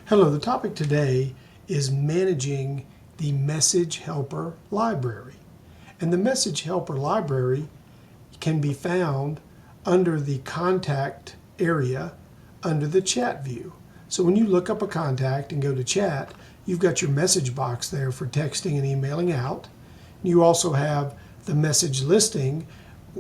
Hello, the topic today is managing the Message Helper library. And the Message Helper library can be found under the Contact area under the Chat view. So when you look up a contact and go to Chat, you've got your message box there for texting and emailing out. You also have the message listing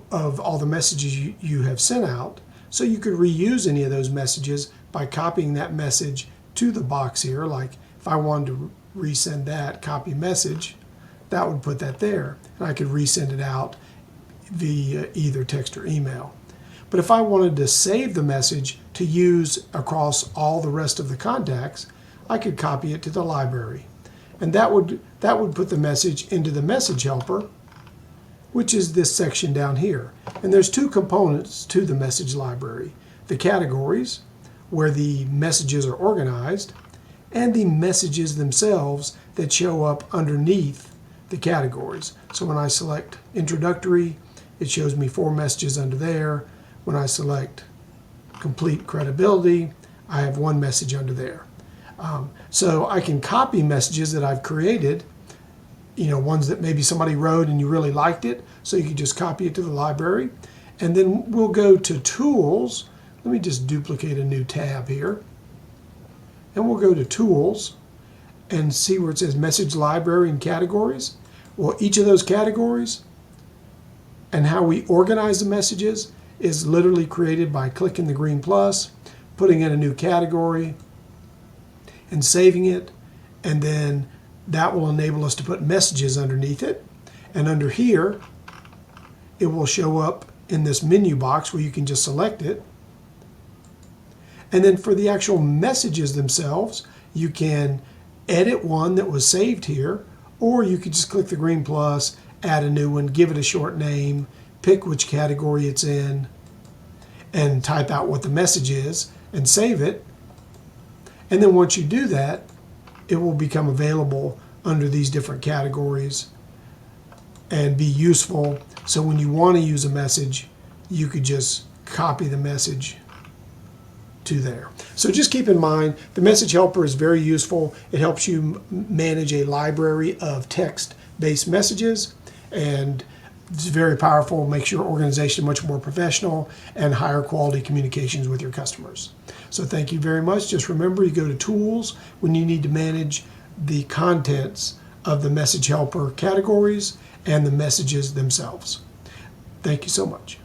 of all the messages you have sent out. So you could reuse any of those messages by copying that message to the box here. Like if I wanted to resend that, copy message, that would put that there. And I could resend it out via either text or email. But if I wanted to save the message to use across all the rest of the contacts, I could copy it to the library. And that would put the message into the Message Helper, which is this section down here. And there's two components to the message library: the categories, where the messages are organized, and the messages themselves that show up underneath the categories. So when I select introductory, it shows me 4 messages under there. When I select complete credibility, I have 1 message under there. So I can copy messages that I've created, ones that maybe somebody wrote and you really liked it, so you can just copy it to the library. And then we'll go to Tools. Let me just duplicate a new tab here. And we'll go to Tools and see where it says Message Library and Categories. Well, each of those categories and how we organize the messages is literally created by clicking the green plus, putting in a new category, and saving it. And then that will enable us to put messages underneath it. And under here, it will show up in this menu box where you can just select it. And then for the actual messages themselves, you can edit one that was saved here, or you could just click the green plus, add a new one, give it a short name, pick which category it's in, and type out what the message is, and save it. And then once you do that, it will become available under these different categories and be useful. So when you want to use a message, you could just copy the message to there. So just keep in mind, the Message Helper is very useful. It helps you manage a library of text-based messages, and it's very powerful. Makes your organization much more professional and higher quality communications with your customers. So thank you very much. Just remember, you go to Tools when you need to manage the contents of the Message Helper categories and the messages themselves. Thank you so much.